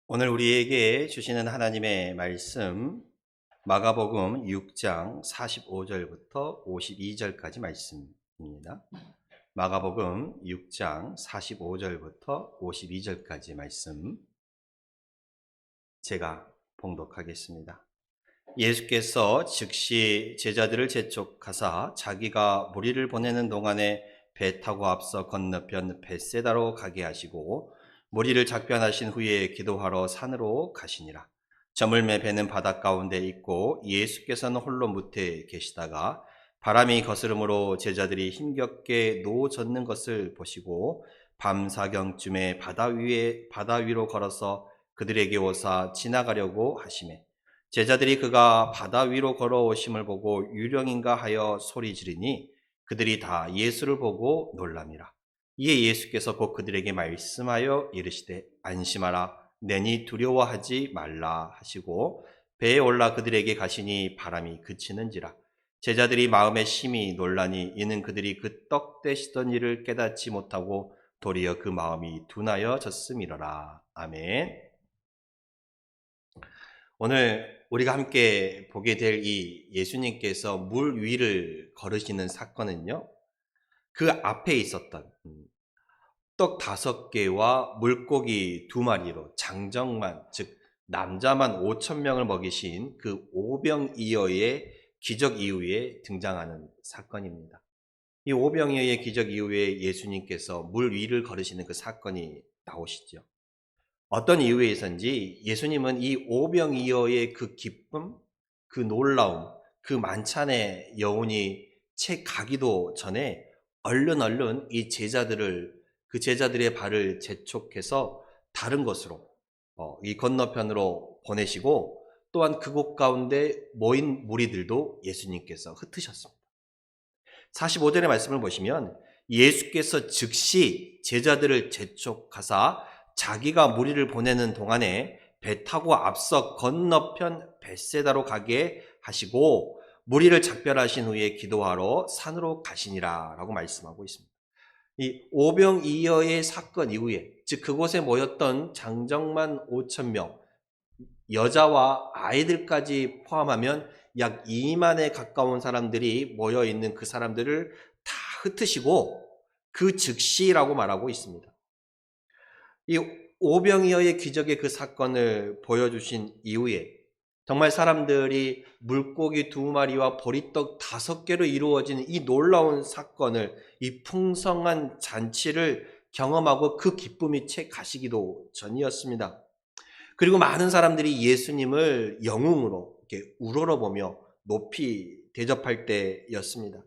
오늘 우리에게 주시는 하나님의 말씀 마가복음 6장 45절부터 52절까지 말씀입니다. 마가복음 6장 45절부터 52절까지 말씀 제가 봉독하겠습니다. 예수께서 즉시 제자들을 재촉하사 자기가 무리를 보내는 동안에 배 타고 앞서 건너편 벳세다로 가게 하시고 무리를 작변하신 후에 기도하러 산으로 가시니라. 저물매 배는 바닷 가운데 있고 예수께서는 홀로 무태에 계시다가 바람이 거스름으로 제자들이 힘겹게 노 젓는 것을 보시고 밤사경쯤에 바다 위로 걸어서 그들에게 오사 지나가려고 하시매 제자들이 그가 바다 위로 걸어오심을 보고 유령인가 하여 소리 지르니 그들이 다 예수를 보고 놀랍니라. 이에 예수께서 곧 그들에게 말씀하여 이르시되 안심하라 내니 두려워하지 말라 하시고 배에 올라 그들에게 가시니 바람이 그치는지라. 제자들이 마음에 심히 놀라니 이는 그들이 그 떡 떼시던 일을 깨닫지 못하고 도리어 그 마음이 둔하여졌음이로라. 아멘. 오늘 우리가 함께 보게 될 이 예수님께서 물 위를 걸으시는 사건은요, 그 앞에 있었던 떡 5개와 물고기 2마리로 장정만, 즉 남자만 5,000명을 먹이신 그 오병이어의 기적 이후에 등장하는 사건입니다. 이 오병이어의 기적 이후에 예수님께서 물 위를 걸으시는 그 사건이 나오시죠. 어떤 이유에선지 예수님은 이 오병이어의 그 기쁨, 그 놀라움, 그 만찬의 여운이 채 가기도 전에 얼른 이 그 제자들의 발을 재촉해서 다른 곳으로, 이 건너편으로 보내시고 또한 그곳 가운데 모인 무리들도 예수님께서 흩으셨습니다. 45절의 말씀을 보시면 예수께서 즉시 제자들을 재촉하사 자기가 무리를 보내는 동안에 배 타고 앞서 건너편 벳세다로 가게 하시고 무리를 작별하신 후에 기도하러 산으로 가시니라 라고 말씀하고 있습니다. 이 오병이어의 사건 이후에, 즉 그곳에 모였던 장정만 5,000명, 여자와 아이들까지 포함하면 약 2만에 가까운 사람들이 모여있는 그 사람들을 다 흩으시고 그 즉시라고 말하고 있습니다. 이 오병이어의 기적의 그 사건을 보여주신 이후에 정말 사람들이 물고기 2마리와 보리떡 5개로 이루어진 이 놀라운 사건을, 이 풍성한 잔치를 경험하고 그 기쁨이 채 가시기도 전이었습니다. 그리고 많은 사람들이 예수님을 영웅으로 이렇게 우러러보며 높이 대접할 때였습니다.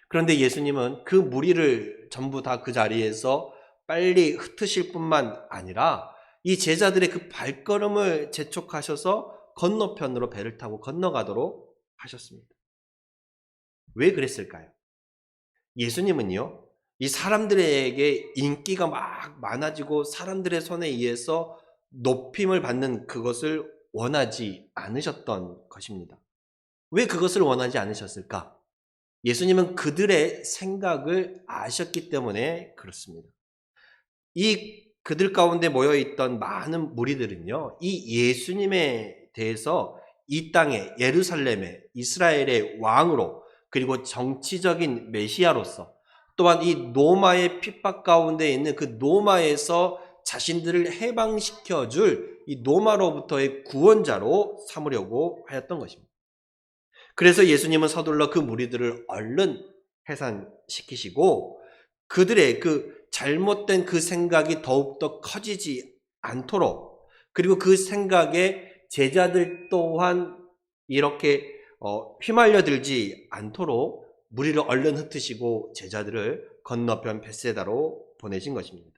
그런데 예수님은 그 무리를 전부 다 그 자리에서 빨리 흩으실 뿐만 아니라 이 제자들의 그 발걸음을 재촉하셔서 건너편으로 배를 타고 건너가도록 하셨습니다. 왜 그랬을까요? 예수님은요, 이 사람들에게 인기가 막 많아지고 사람들의 손에 의해서 높임을 받는 그것을 원하지 않으셨던 것입니다. 왜 그것을 원하지 않으셨을까? 예수님은 그들의 생각을 아셨기 때문에 그렇습니다. 이 그들 가운데 모여있던 많은 무리들은요, 이 예수님에 대해서 이 땅에 예루살렘에 이스라엘의 왕으로, 그리고 정치적인 메시아로서, 또한 이 로마의 핍박 가운데 있는 그 로마에서 자신들을 해방시켜줄 이 로마로부터의 구원자로 삼으려고 하였던 것입니다. 그래서 예수님은 서둘러 그 무리들을 얼른 해산시키시고 그들의 그 잘못된 그 생각이 더욱더 커지지 않도록, 그리고 그 생각에 제자들 또한 이렇게 휘말려 들지 않도록 무리를 얼른 흩으시고 제자들을 건너편 벳세다로 보내신 것입니다.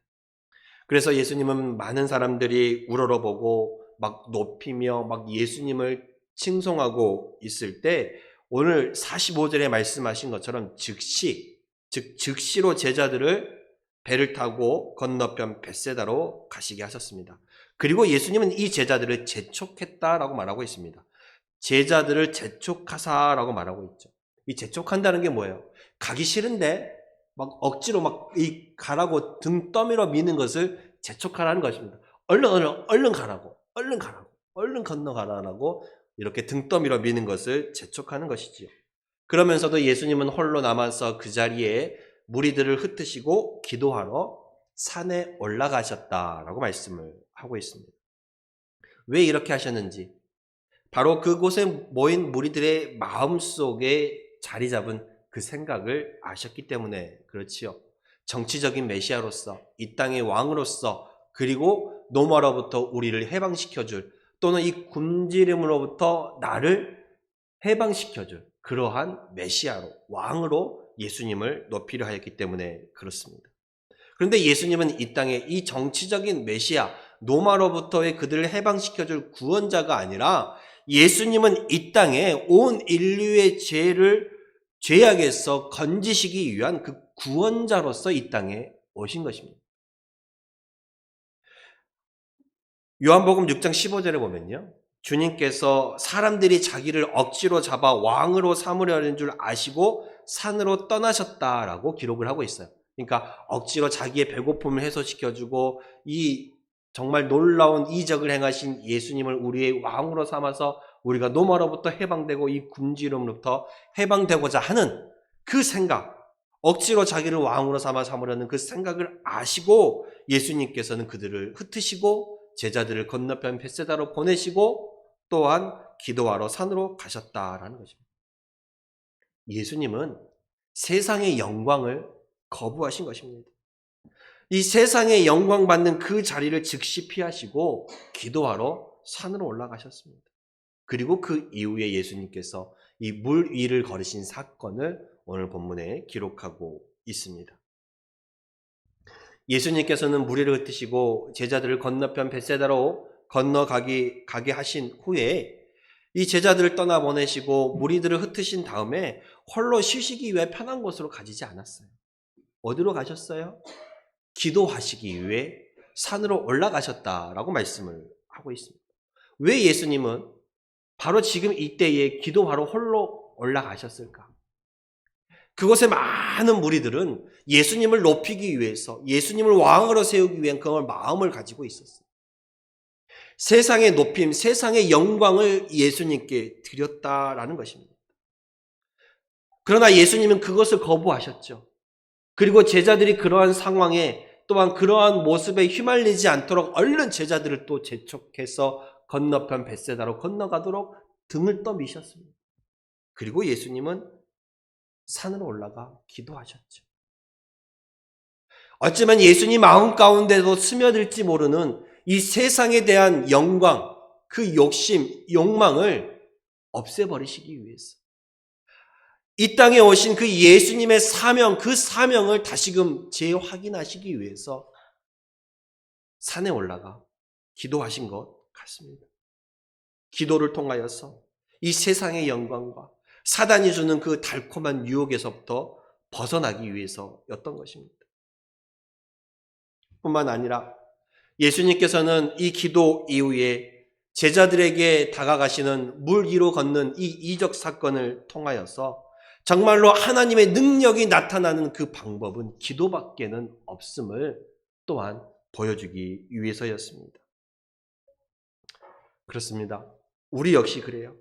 그래서 예수님은 많은 사람들이 우러러보고 막 높이며 막 예수님을 칭송하고 있을 때 오늘 45절에 말씀하신 것처럼 즉시로 제자들을 배를 타고 건너편 벳세다로 가시게 하셨습니다. 그리고 예수님은 이 제자들을 재촉했다라고 말하고 있습니다. 제자들을 재촉하사라고 말하고 있죠. 이 재촉한다는 게 뭐예요? 가기 싫은데 막 억지로 막 가라고 등 떠밀어 미는 것을 재촉하라는 것입니다. 얼른 가라고. 얼른 가라고, 얼른 건너가라고 이렇게 등더미로 미는 것을 재촉하는 것이지요. 그러면서도 예수님은 홀로 남아서 그 자리에 무리들을 흩으시고 기도하러 산에 올라가셨다라고 말씀을 하고 있습니다. 왜 이렇게 하셨는지, 바로 그곳에 모인 무리들의 마음속에 자리 잡은 그 생각을 아셨기 때문에 그렇지요. 정치적인 메시아로서, 이 땅의 왕으로서, 그리고 노마로부터 우리를 해방시켜줄, 또는 이 굶주림으로부터 나를 해방시켜줄 그러한 메시아로, 왕으로 예수님을 높이려 하였기 때문에 그렇습니다. 그런데 예수님은 이 땅에 이 정치적인 메시아, 노마로부터의 그들을 해방시켜줄 구원자가 아니라 예수님은 이 땅에 온 인류의 죄악에서 건지시기 위한 그 구원자로서 이 땅에 오신 것입니다. 요한복음 6장 15절에 보면요, 주님께서 사람들이 자기를 억지로 잡아 왕으로 삼으려는 줄 아시고 산으로 떠나셨다라고 기록을 하고 있어요. 그러니까 억지로 자기의 배고픔을 해소시켜주고 이 정말 놀라운 이적을 행하신 예수님을 우리의 왕으로 삼아서 우리가 노마로부터 해방되고 이 굶주림으로부터 해방되고자 하는 그 생각, 억지로 자기를 왕으로 삼으려는 그 생각을 아시고 예수님께서는 그들을 흩으시고 제자들을 건너편 벳세다로 보내시고 또한 기도하러 산으로 가셨다라는 것입니다. 예수님은 세상의 영광을 거부하신 것입니다. 이 세상의 영광 받는 그 자리를 즉시 피하시고 기도하러 산으로 올라가셨습니다. 그리고 그 이후에 예수님께서 이 물 위를 걸으신 사건을 오늘 본문에 기록하고 있습니다. 예수님께서는 무리를 흩으시고 제자들을 건너편 벳세다로 가게 하신 후에 이 제자들을 떠나보내시고 무리들을 흩으신 다음에 홀로 쉬시기 위해 편한 곳으로 가지지 않았어요. 어디로 가셨어요? 기도하시기 위해 산으로 올라가셨다라고 말씀을 하고 있습니다. 왜 예수님은 바로 지금 이때에 기도하러 홀로 올라가셨을까? 그곳에 많은 무리들은 예수님을 높이기 위해서, 예수님을 왕으로 세우기 위한 그런 마음을 가지고 있었어요. 세상의 높임, 세상의 영광을 예수님께 드렸다라는 것입니다. 그러나 예수님은 그것을 거부하셨죠. 그리고 제자들이 그러한 상황에 또한 그러한 모습에 휘말리지 않도록 얼른 제자들을 또 재촉해서 건너편 벳세다로 건너가도록 등을 떠미셨습니다. 그리고 예수님은 산으로 올라가 기도하셨죠. 어쩌면 예수님 마음 가운데도 스며들지 모르는 이 세상에 대한 영광, 그 욕심, 욕망을 없애버리시기 위해서 이 땅에 오신 그 예수님의 사명, 그 사명을 다시금 재확인하시기 위해서 산에 올라가 기도하신 것 같습니다. 기도를 통하여서 이 세상의 영광과 사단이 주는 그 달콤한 유혹에서부터 벗어나기 위해서였던 것입니다. 뿐만 아니라 예수님께서는 이 기도 이후에 제자들에게 다가가시는 물 위로 걷는 이 이적 사건을 통하여서 정말로 하나님의 능력이 나타나는 그 방법은 기도밖에는 없음을 또한 보여주기 위해서였습니다. 그렇습니다. 우리 역시 그래요.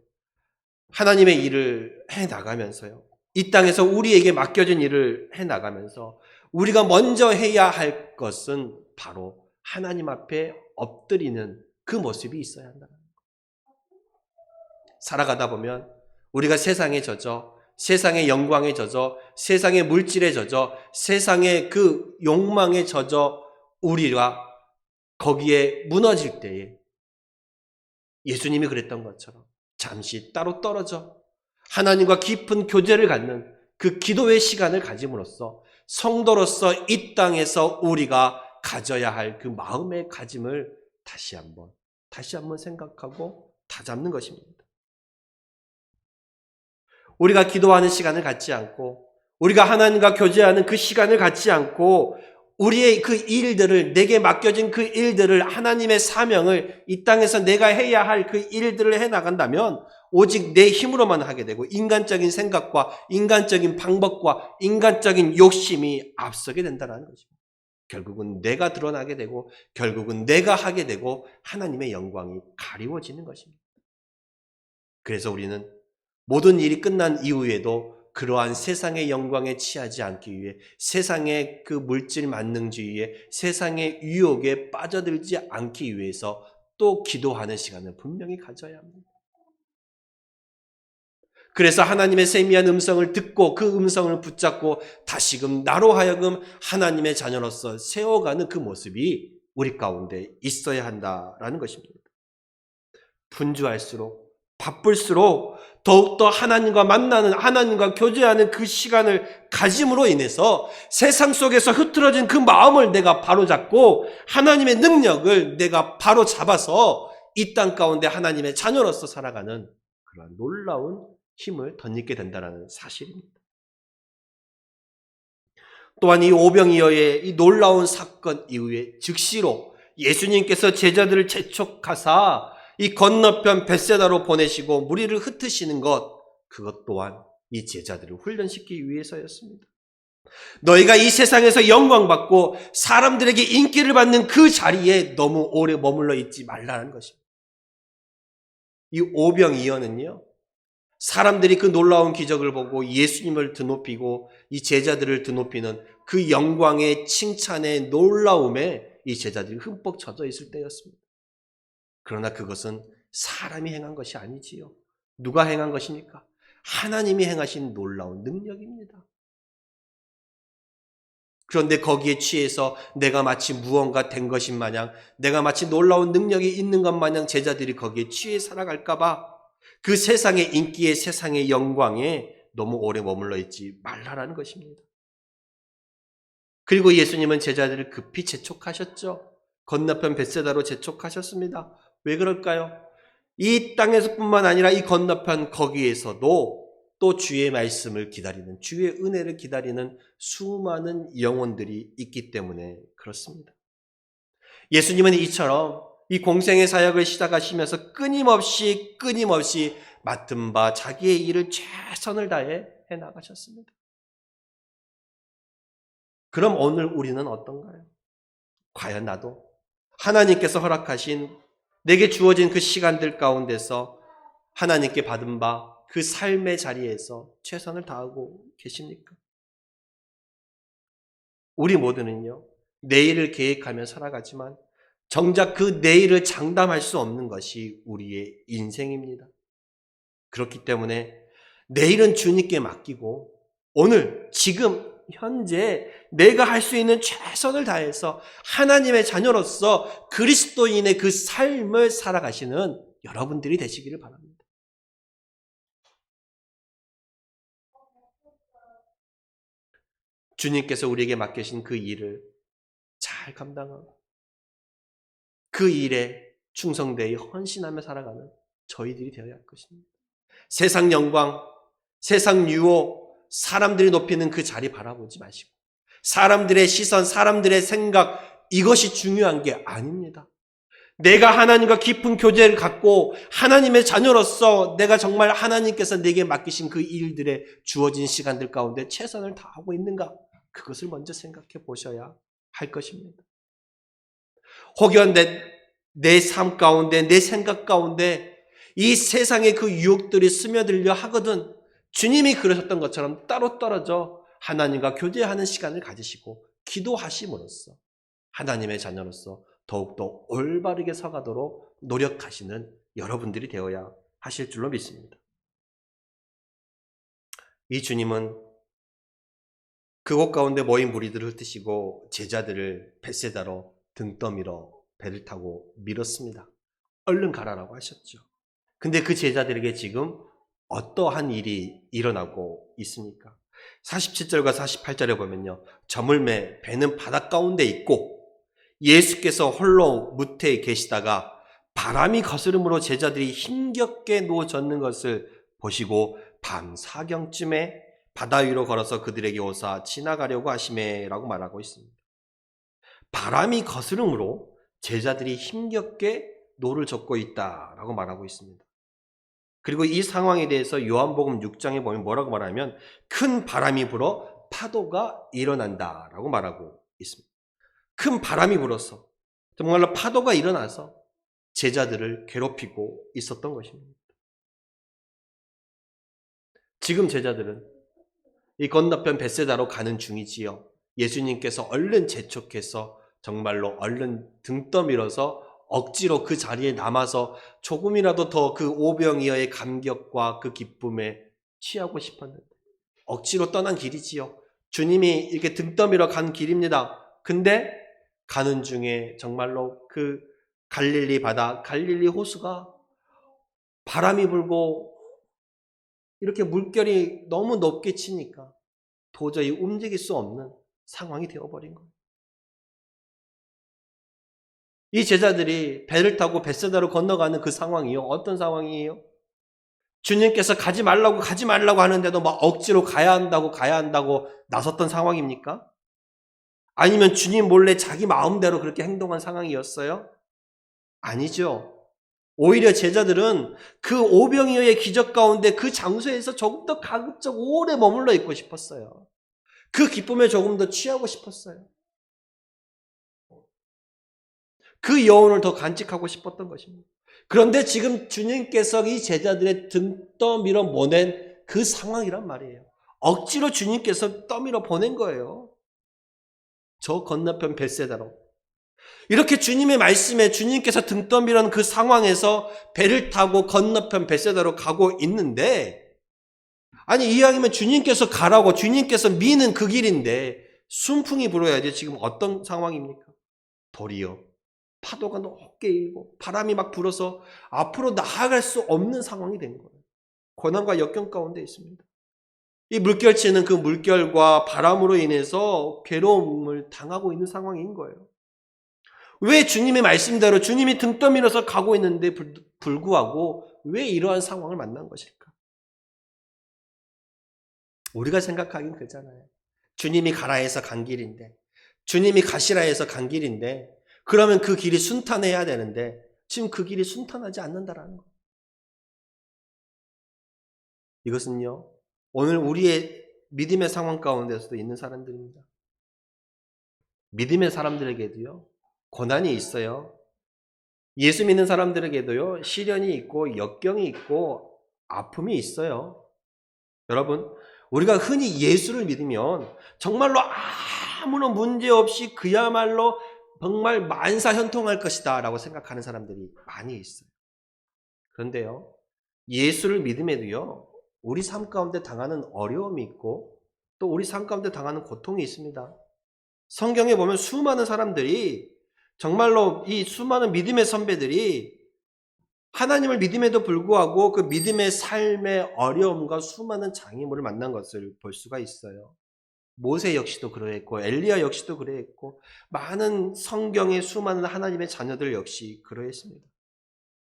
하나님의 일을 해나가면서요, 이 땅에서 우리에게 맡겨진 일을 해나가면서 우리가 먼저 해야 할 것은 바로 하나님 앞에 엎드리는 그 모습이 있어야 한다는 거예요. 살아가다 보면 우리가 세상에 젖어, 세상의 영광에 젖어, 세상의 물질에 젖어, 세상의 그 욕망에 젖어 우리가 거기에 무너질 때에 예수님이 그랬던 것처럼 잠시 따로 떨어져 하나님과 깊은 교제를 갖는 그 기도의 시간을 가짐으로써 성도로서 이 땅에서 우리가 가져야 할 그 마음의 가짐을 다시 한번 생각하고 다잡는 것입니다. 우리가 기도하는 시간을 갖지 않고, 우리가 하나님과 교제하는 그 시간을 갖지 않고, 우리의 그 일들을, 내게 맡겨진 그 일들을, 하나님의 사명을 이 땅에서 내가 해야 할 그 일들을 해나간다면 오직 내 힘으로만 하게 되고 인간적인 생각과 인간적인 방법과 인간적인 욕심이 앞서게 된다는 것입니다. 결국은 내가 드러나게 되고 결국은 내가 하게 되고 하나님의 영광이 가리워지는 것입니다. 그래서 우리는 모든 일이 끝난 이후에도 그러한 세상의 영광에 취하지 않기 위해 세상의 그 물질 만능주의에 세상의 유혹에 빠져들지 않기 위해서 또 기도하는 시간을 분명히 가져야 합니다. 그래서 하나님의 세미한 음성을 듣고 그 음성을 붙잡고 다시금 나로 하여금 하나님의 자녀로서 세워가는 그 모습이 우리 가운데 있어야 한다라는 것입니다. 분주할수록 바쁠수록 더욱더 하나님과 만나는 하나님과 교제하는 그 시간을 가짐으로 인해서 세상 속에서 흐트러진 그 마음을 내가 바로잡고 하나님의 능력을 내가 바로잡아서 이 땅 가운데 하나님의 자녀로서 살아가는 그런 놀라운 힘을 덧입게 된다는 사실입니다. 또한 이 오병이어의 이 놀라운 사건 이후에 즉시로 예수님께서 제자들을 재촉하사 이 건너편 벳세다로 보내시고 무리를 흩으시는 것, 그것 또한 이 제자들을 훈련시키기 위해서였습니다. 너희가 이 세상에서 영광받고 사람들에게 인기를 받는 그 자리에 너무 오래 머물러 있지 말라는 것입니다. 이 오병이어는요, 사람들이 그 놀라운 기적을 보고 예수님을 드높이고 이 제자들을 드높이는 그 영광의 칭찬의 놀라움에 이 제자들이 흠뻑 젖어 있을 때였습니다. 그러나 그것은 사람이 행한 것이 아니지요. 누가 행한 것입니까? 하나님이 행하신 놀라운 능력입니다. 그런데 거기에 취해서 내가 마치 무언가 된 것인 마냥, 내가 마치 놀라운 능력이 있는 것 마냥 제자들이 거기에 취해 살아갈까 봐 그 세상의 인기에 세상의 영광에 너무 오래 머물러 있지 말라라는 것입니다. 그리고 예수님은 제자들을 급히 재촉하셨죠. 건너편 벳세다로 재촉하셨습니다. 왜 그럴까요? 이 땅에서뿐만 아니라 이 건너편 거기에서도 또 주의 말씀을 기다리는, 주의 은혜를 기다리는 수많은 영혼들이 있기 때문에 그렇습니다. 예수님은 이처럼 이 공생의 사역을 시작하시면서 끊임없이 맡은 바 자기의 일을 최선을 다해 해나가셨습니다. 그럼 오늘 우리는 어떤가요? 과연 나도 하나님께서 허락하신 내게 주어진 그 시간들 가운데서 하나님께 받은 바 그 삶의 자리에서 최선을 다하고 계십니까? 우리 모두는요, 내일을 계획하며 살아가지만 정작 그 내일을 장담할 수 없는 것이 우리의 인생입니다. 그렇기 때문에 내일은 주님께 맡기고 오늘, 지금, 현재 내가 할 수 있는 최선을 다해서 하나님의 자녀로서 그리스도인의 그 삶을 살아가시는 여러분들이 되시기를 바랍니다. 주님께서 우리에게 맡기신 그 일을 잘 감당하고 그 일에 충성되이 헌신하며 살아가는 저희들이 되어야 할 것입니다. 세상 영광, 세상 유혹, 사람들이 높이는 그 자리 바라보지 마시고 사람들의 시선, 사람들의 생각, 이것이 중요한 게 아닙니다. 내가 하나님과 깊은 교제를 갖고 하나님의 자녀로서 내가 정말 하나님께서 내게 맡기신 그 일들에 주어진 시간들 가운데 최선을 다하고 있는가? 그것을 먼저 생각해 보셔야 할 것입니다. 혹여 내 삶 가운데, 내 생각 가운데 이 세상의 그 유혹들이 스며들려 하거든 주님이 그러셨던 것처럼 따로 떨어져 하나님과 교제하는 시간을 가지시고 기도하심으로써 하나님의 자녀로서 더욱더 올바르게 서가도록 노력하시는 여러분들이 되어야 하실 줄로 믿습니다. 이 주님은 그곳 가운데 모인 무리들을 흩으시고 제자들을 벳세다로 등 떠밀어 배를 타고 밀었습니다. 얼른 가라라고 하셨죠. 근데 그 제자들에게 지금 어떠한 일이 일어나고 있습니까? 47절과 48절에 보면요. 저물매 배는 바닷 가운데 있고 예수께서 홀로 무태에 계시다가 바람이 거스름으로 제자들이 힘겹게 누워졌는 것을 보시고 밤 사경쯤에 바다 위로 걸어서 그들에게 오사 지나가려고 하시매라고 말하고 있습니다. 바람이 거스름으로 제자들이 힘겹게 노를 젓고 있다라고 말하고 있습니다. 그리고 이 상황에 대해서 요한복음 6장에 보면 뭐라고 말하면 큰 바람이 불어 파도가 일어난다라고 말하고 있습니다. 큰 바람이 불어서 정말로 파도가 일어나서 제자들을 괴롭히고 있었던 것입니다. 지금 제자들은 이 건너편 벳세다로 가는 중이지요. 예수님께서 얼른 재촉해서 정말로 얼른 등 떠밀어서 억지로 그 자리에 남아서 조금이라도 더 그 오병이어의 감격과 그 기쁨에 취하고 싶었는데 억지로 떠난 길이지요. 주님이 이렇게 등 떠밀어 간 길입니다. 근데 가는 중에 정말로 그 갈릴리 바다, 갈릴리 호수가 바람이 불고 이렇게 물결이 너무 높게 치니까 도저히 움직일 수 없는 상황이 되어버린 거예요. 이 제자들이 배를 타고 벳세다로 건너가는 그 상황이요. 어떤 상황이에요? 주님께서 가지 말라고 하는데도 막 억지로 가야 한다고 나섰던 상황입니까? 아니면 주님 몰래 자기 마음대로 그렇게 행동한 상황이었어요? 아니죠. 오히려 제자들은 그 오병이어의 기적 가운데 그 장소에서 조금 더 가급적 오래 머물러 있고 싶었어요. 그 기쁨에 조금 더 취하고 싶었어요. 그 여운을 더 간직하고 싶었던 것입니다. 그런데 지금 주님께서 이 제자들의 등 떠밀어 보낸 그 상황이란 말이에요. 억지로 주님께서 떠밀어 보낸 거예요. 저 건너편 벳세다로. 이렇게 주님의 말씀에 주님께서 등 떠밀은 그 상황에서 배를 타고 건너편 벳세다로 가고 있는데, 아니 이왕이면 주님께서 가라고 주님께서 미는 그 길인데 순풍이 불어야지 지금 어떤 상황입니까? 도리어 파도가 높게 일고 바람이 막 불어서 앞으로 나아갈 수 없는 상황이 된 거예요. 고난과 역경 가운데 있습니다. 이 물결치는 그 물결과 바람으로 인해서 괴로움을 당하고 있는 상황인 거예요. 왜 주님의 말씀대로 주님이 등 떠밀어서 가고 있는데 불구하고 왜 이러한 상황을 만난 것일까? 우리가 생각하긴 그렇잖아요. 주님이 가라 해서 간 길인데, 주님이 가시라 해서 간 길인데, 그러면 그 길이 순탄해야 되는데 지금 그 길이 순탄하지 않는다라는 거예요. 이것은요, 오늘 우리의 믿음의 상황 가운데서도 있는 사람들입니다. 믿음의 사람들에게도요, 고난이 있어요. 예수 믿는 사람들에게도요, 시련이 있고 역경이 있고 아픔이 있어요. 여러분, 우리가 흔히 예수를 믿으면 정말로 아무런 문제 없이 그야말로 정말 만사현통할 것이다 라고 생각하는 사람들이 많이 있어요. 그런데요, 예수를 믿음에도요, 우리 삶 가운데 당하는 어려움이 있고 또 우리 삶 가운데 당하는 고통이 있습니다. 성경에 보면 수많은 사람들이 정말로 이 수많은 믿음의 선배들이 하나님을 믿음에도 불구하고 그 믿음의 삶의 어려움과 수많은 장애물을 만난 것을 볼 수가 있어요. 모세 역시도 그러했고 엘리야 역시도 그러했고 많은 성경의 수많은 하나님의 자녀들 역시 그러했습니다.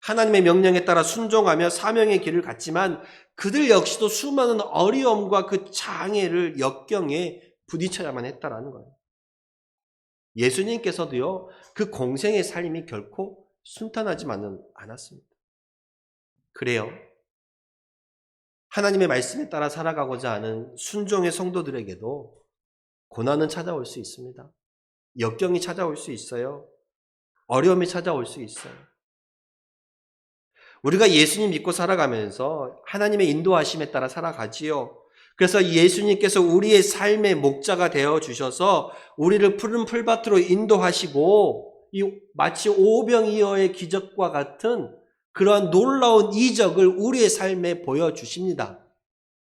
하나님의 명령에 따라 순종하며 사명의 길을 갔지만 그들 역시도 수많은 어려움과 그 장애를 역경에 부딪혀야만 했다라는 거예요. 예수님께서도요, 그 공생의 삶이 결코 순탄하지만은 않았습니다. 그래요. 하나님의 말씀에 따라 살아가고자 하는 순종의 성도들에게도 고난은 찾아올 수 있습니다. 역경이 찾아올 수 있어요. 어려움이 찾아올 수 있어요. 우리가 예수님 믿고 살아가면서 하나님의 인도하심에 따라 살아가지요. 그래서 예수님께서 우리의 삶의 목자가 되어 주셔서 우리를 푸른 풀밭으로 인도하시고 마치 오병이어의 기적과 같은 그러한 놀라운 이적을 우리의 삶에 보여주십니다.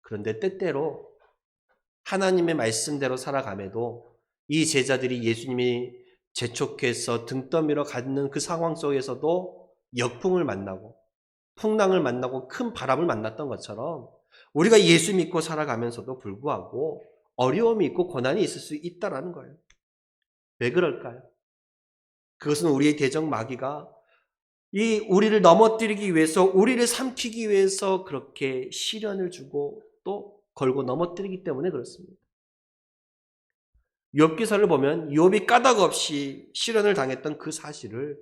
그런데 때때로 하나님의 말씀대로 살아감에도 이 제자들이 예수님이 재촉해서 등 떠밀어 갖는 그 상황 속에서도 역풍을 만나고 풍랑을 만나고 큰 바람을 만났던 것처럼 우리가 예수 믿고 살아가면서도 불구하고 어려움이 있고 고난이 있을 수 있다는 거예요. 왜 그럴까요? 그것은 우리의 대적 마귀가 우리를 넘어뜨리기 위해서, 우리를 삼키기 위해서 그렇게 시련을 주고 또 걸고 넘어뜨리기 때문에 그렇습니다. 욥 기사를 보면 욥이 까닭 없이 시련을 당했던 그 사실을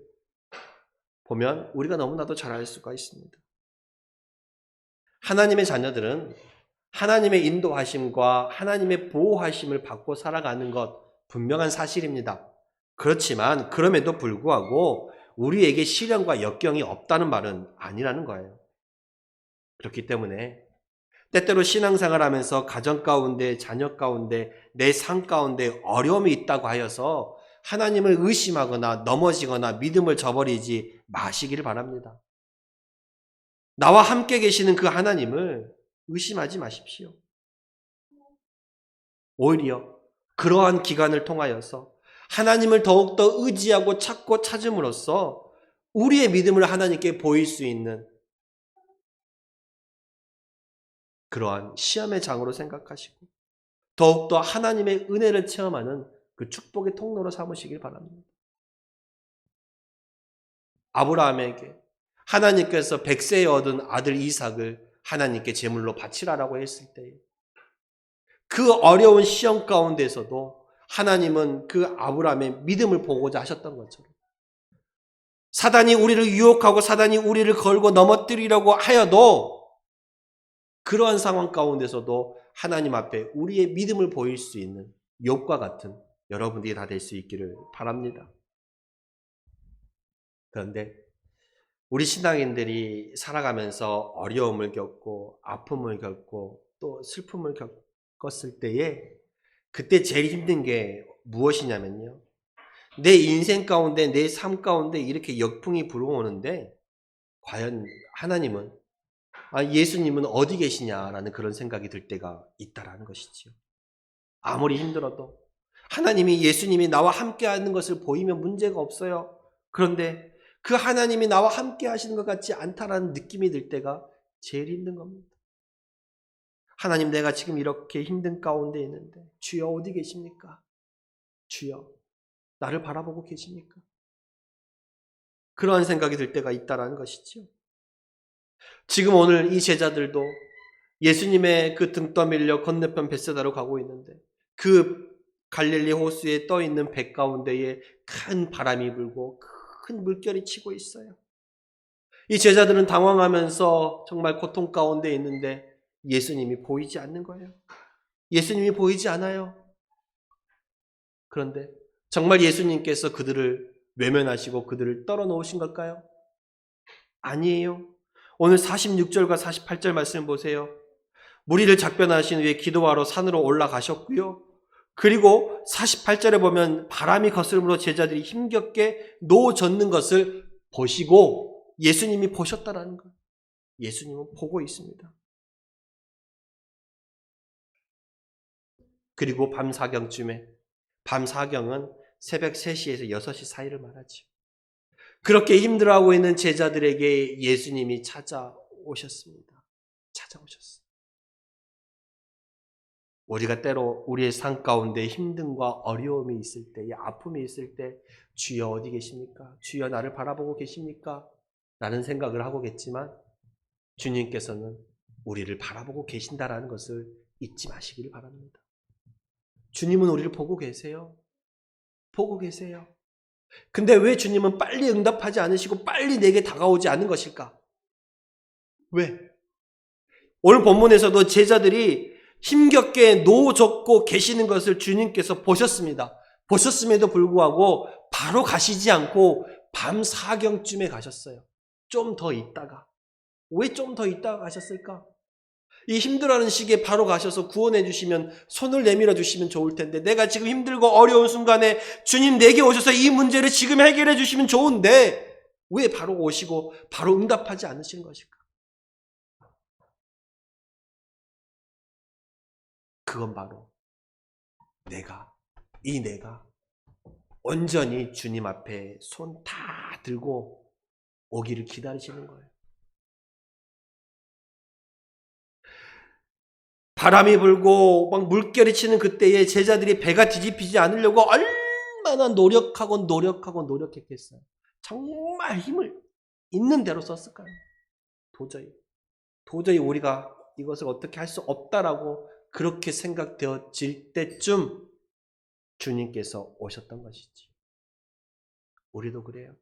보면 우리가 너무나도 잘 알 수가 있습니다. 하나님의 자녀들은 하나님의 인도하심과 하나님의 보호하심을 받고 살아가는 것 분명한 사실입니다. 그렇지만 그럼에도 불구하고 우리에게 시련과 역경이 없다는 말은 아니라는 거예요. 그렇기 때문에 때때로 신앙생활 하면서 가정 가운데, 자녀 가운데, 내 삶 가운데 어려움이 있다고 하여서 하나님을 의심하거나 넘어지거나 믿음을 저버리지 마시기를 바랍니다. 나와 함께 계시는 그 하나님을 의심하지 마십시오. 오히려 그러한 기간을 통하여서 하나님을 더욱더 의지하고 찾고 찾음으로써 우리의 믿음을 하나님께 보일 수 있는 그러한 시험의 장으로 생각하시고 더욱더 하나님의 은혜를 체험하는 그 축복의 통로로 삼으시길 바랍니다. 아브라함에게 하나님께서 100세에 얻은 아들 이삭을 하나님께 제물로 바치라라고 했을 때 그 어려운 시험 가운데서도 하나님은 그 아브라함의 믿음을 보고자 하셨던 것처럼 사단이 우리를 유혹하고 사단이 우리를 걸고 넘어뜨리려고 하여도 그러한 상황 가운데서도 하나님 앞에 우리의 믿음을 보일 수 있는 욥과 같은 여러분들이 다 될 수 있기를 바랍니다. 그런데 우리 신앙인들이 살아가면서 어려움을 겪고 아픔을 겪고 또 슬픔을 겪었을 때에 그때 제일 힘든 게 무엇이냐면요. 내 인생 가운데 내 삶 가운데 이렇게 역풍이 불어오는데 과연 하나님은 예수님은 어디 계시냐라는 그런 생각이 들 때가 있다라는 것이지요. 아무리 힘들어도 하나님이 예수님이 나와 함께 하는 것을 보이면 문제가 없어요. 그런데 그 하나님이 나와 함께 하시는 것 같지 않다라는 느낌이 들 때가 제일 힘든 겁니다. 하나님, 내가 지금 이렇게 힘든 가운데 있는데 주여 어디 계십니까? 주여 나를 바라보고 계십니까? 그러한 생각이 들 때가 있다라는 것이죠. 지금 오늘 이 제자들도 예수님의 그 등 떠밀려 건너편 벳세다로 가고 있는데 그 갈릴리 호수에 떠 있는 배 가운데에 큰 바람이 불고 큰 물결이 치고 있어요. 이 제자들은 당황하면서 정말 고통 가운데 있는데 예수님이 보이지 않는 거예요. 예수님이 보이지 않아요. 그런데 정말 예수님께서 그들을 외면하시고 그들을 떨어놓으신 걸까요? 아니에요. 오늘 46절과 48절 말씀 보세요. 무리를 작별하신 후에 기도하러 산으로 올라가셨고요. 그리고 48절에 보면 바람이 거스름으로 제자들이 힘겹게 노젓는 것을 보시고 예수님이 보셨다라는 거예요. 예수님은 보고 있습니다. 그리고 밤 사경쯤에, 밤 사경은 새벽 3시에서 6시 사이를 말하죠. 그렇게 힘들어하고 있는 제자들에게 예수님이 찾아오셨습니다. 찾아오셨어요. 우리가 때로 우리의 삶 가운데 힘듦과 어려움이 있을 때, 아픔이 있을 때 주여 어디 계십니까? 주여 나를 바라보고 계십니까? 라는 생각을 하고겠지만 주님께서는 우리를 바라보고 계신다라는 것을 잊지 마시기를 바랍니다. 주님은 우리를 보고 계세요. 보고 계세요. 근데 왜 주님은 빨리 응답하지 않으시고 빨리 내게 다가오지 않는 것일까? 왜? 오늘 본문에서도 제자들이 힘겹게 노젓고 계시는 것을 주님께서 보셨습니다. 보셨음에도 불구하고 바로 가시지 않고 밤 사경쯤에 가셨어요. 좀 더 있다가. 왜 좀 더 있다가 가셨을까? 이 힘들어하는 시기에 바로 가셔서 구원해 주시면, 손을 내밀어 주시면 좋을 텐데, 내가 지금 힘들고 어려운 순간에 주님 내게 오셔서 이 문제를 지금 해결해 주시면 좋은데 왜 바로 오시고 바로 응답하지 않으신 것일까? 그건 바로 내가 온전히 주님 앞에 손 다 들고 오기를 기다리시는 거예요. 바람이 불고 막 물결이 치는 그때에 제자들이 배가 뒤집히지 않으려고 얼마나 노력했겠어요. 정말 힘을 있는 대로 썼을까요? 도저히 우리가 이것을 어떻게 할 수 없다라고 그렇게 생각되어질 때쯤 주님께서 오셨던 것이지. 우리도 그래요.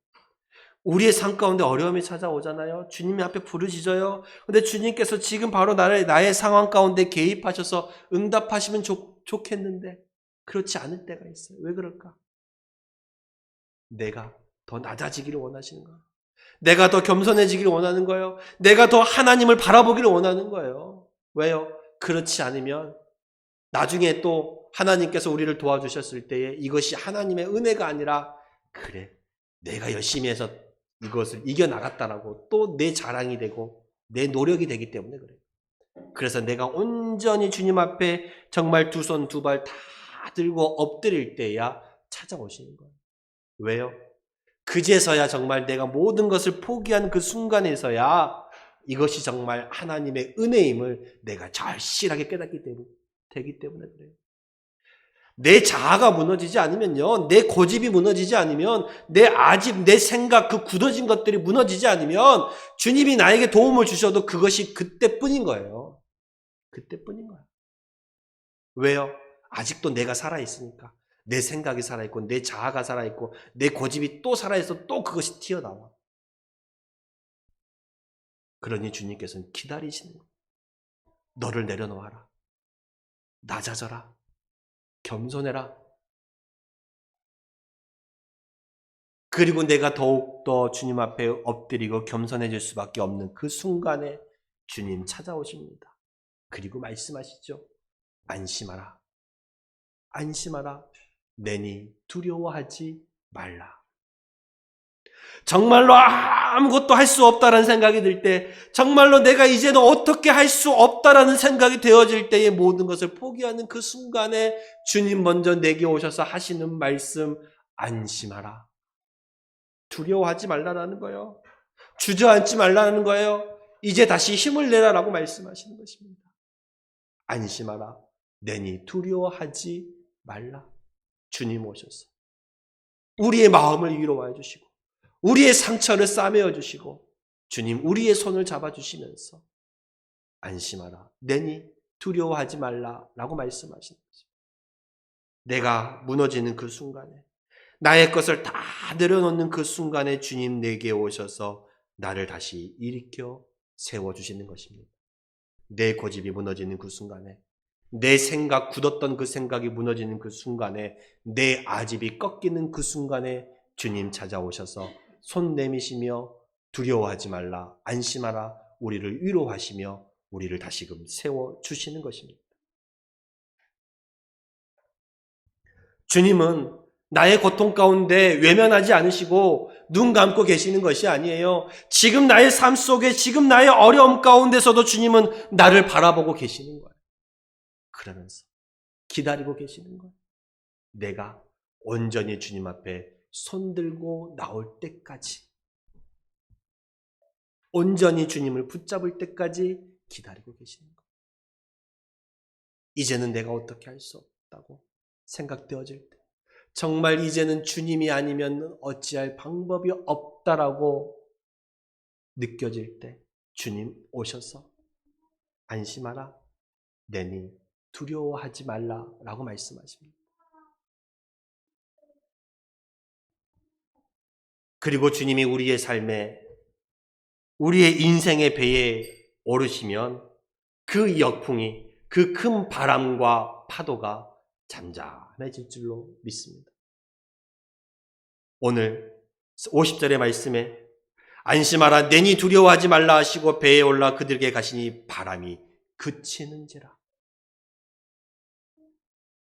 우리의 삶 가운데 어려움이 찾아오잖아요. 주님의 앞에 부르짖어요. 근데 주님께서 지금 바로 나의 상황 가운데 개입하셔서 응답하시면 좋겠는데 그렇지 않을 때가 있어요. 왜 그럴까? 내가 더 낮아지기를 원하시는 거예요. 내가 더 겸손해지기를 원하는 거예요. 내가 더 하나님을 바라보기를 원하는 거예요. 왜요? 그렇지 않으면 나중에 또 하나님께서 우리를 도와주셨을 때에 이것이 하나님의 은혜가 아니라 그래 내가 열심히 해서 이것을 이겨나갔다라고 또 내 자랑이 되고 내 노력이 되기 때문에 그래요. 그래서 내가 온전히 주님 앞에 정말 두 손 두 발 다 들고 엎드릴 때야 찾아오시는 거예요. 왜요? 그제서야 정말 내가 모든 것을 포기한 그 순간에서야 이것이 정말 하나님의 은혜임을 내가 절실하게 깨닫기 때문에 되기 때문에 그래요. 내 자아가 무너지지 않으면요, 내 고집이 무너지지 않으면, 내 아집, 내 생각, 그 굳어진 것들이 무너지지 않으면 주님이 나에게 도움을 주셔도 그것이 그때뿐인 거예요. 그때뿐인 거예요. 왜요? 아직도 내가 살아있으니까. 내 생각이 살아있고, 내 자아가 살아있고, 내 고집이 또 살아있어 또 그것이 튀어나와. 그러니 주님께서는 기다리시는 거예요. 너를 내려놓아라. 낮아져라. 겸손해라. 그리고 내가 더욱더 주님 앞에 엎드리고 겸손해질 수밖에 없는 그 순간에 주님 찾아오십니다. 그리고 말씀하시죠. 안심하라. 안심하라. 내니 두려워하지 말라. 정말로 아무것도 할 수 없다라는 생각이 들 때, 정말로 내가 이제는 어떻게 할 수 없다라는 생각이 되어질 때에 모든 것을 포기하는 그 순간에 주님 먼저 내게 오셔서 하시는 말씀, 안심하라. 두려워하지 말라라는 거예요. 주저앉지 말라는 거예요. 이제 다시 힘을 내라라고 말씀하시는 것입니다. 안심하라. 내니 두려워하지 말라. 주님 오셔서 우리의 마음을 위로해 주시고 우리의 상처를 싸매어 주시고 주님 우리의 손을 잡아주시면서 안심하라. 내니 두려워하지 말라라고 말씀하시는 거죠. 내가 무너지는 그 순간에 나의 것을 다 내려놓는 그 순간에 주님 내게 오셔서 나를 다시 일으켜 세워주시는 것입니다. 내 고집이 무너지는 그 순간에 내 생각, 굳었던 그 생각이 무너지는 그 순간에 내 아집이 꺾이는 그 순간에 주님 찾아오셔서 손 내미시며 두려워하지 말라, 안심하라, 우리를 위로하시며 우리를 다시금 세워주시는 것입니다. 주님은 나의 고통 가운데 외면하지 않으시고 눈 감고 계시는 것이 아니에요. 지금 나의 삶 속에 지금 나의 어려움 가운데서도 주님은 나를 바라보고 계시는 거예요. 그러면서 기다리고 계시는 거예요. 내가 온전히 주님 앞에 손들고 나올 때까지 온전히 주님을 붙잡을 때까지 기다리고 계시는 거예요. 이제는 내가 어떻게 할 수 없다고 생각되어질 때 정말 이제는 주님이 아니면 어찌할 방법이 없다라고 느껴질 때 주님 오셔서 안심하라, 내니 두려워하지 말라라고 말씀하십니다. 그리고 주님이 우리의 삶에 우리의 인생의 배에 오르시면 그 역풍이 그 큰 바람과 파도가 잠잠해질 줄로 믿습니다. 오늘 50절의 말씀에 안심하라 내니 두려워하지 말라 하시고 배에 올라 그들에게 가시니 바람이 그치는지라.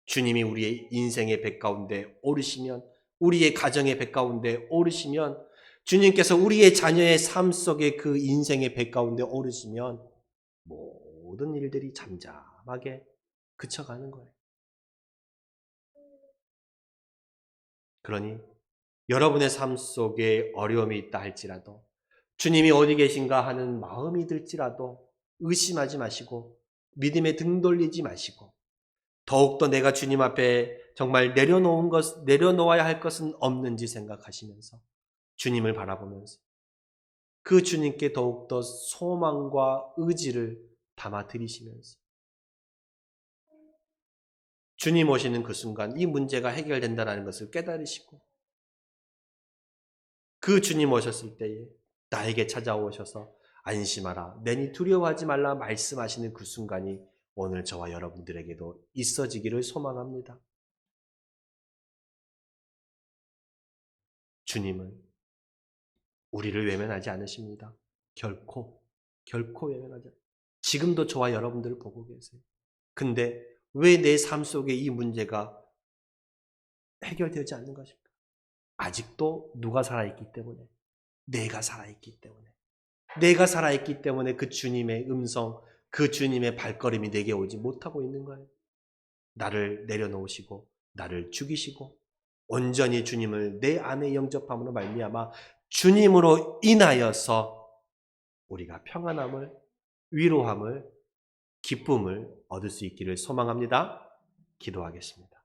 주님이 우리의 인생의 배 가운데 오르시면 우리의 가정의 배 가운데 오르시면 주님께서 우리의 자녀의 삶 속에 그 인생의 배 가운데 오르시면 모든 일들이 잠잠하게 그쳐가는 거예요. 그러니 여러분의 삶 속에 어려움이 있다 할지라도 주님이 어디 계신가 하는 마음이 들지라도 의심하지 마시고 믿음에 등 돌리지 마시고 더욱더 내가 주님 앞에 정말 내려놓아야 할 것은 없는지 생각하시면서 주님을 바라보면서 그 주님께 더욱더 소망과 의지를 담아 드리시면서 주님 오시는 그 순간 이 문제가 해결된다는 것을 깨달으시고 그 주님 오셨을 때에 나에게 찾아오셔서 안심하라, 내니 두려워하지 말라 말씀하시는 그 순간이 오늘 저와 여러분들에게도 있어지기를 소망합니다. 주님은 우리를 외면하지 않으십니다. 결코 외면하지 않습니다. 지금도 저와 여러분들을 보고 계세요. 근데 왜 내 삶 속에 이 문제가 해결되지 않는 것입니까? 아직도 누가 살아있기 때문에, 내가 살아있기 때문에, 내가 살아있기 때문에 그 주님의 음성, 그 주님의 발걸음이 내게 오지 못하고 있는 거예요. 나를 내려놓으시고 나를 죽이시고 온전히 주님을 내 안에 영접함으로 말미암아 주님으로 인하여서 우리가 평안함을, 위로함을, 기쁨을 얻을 수 있기를 소망합니다. 기도하겠습니다.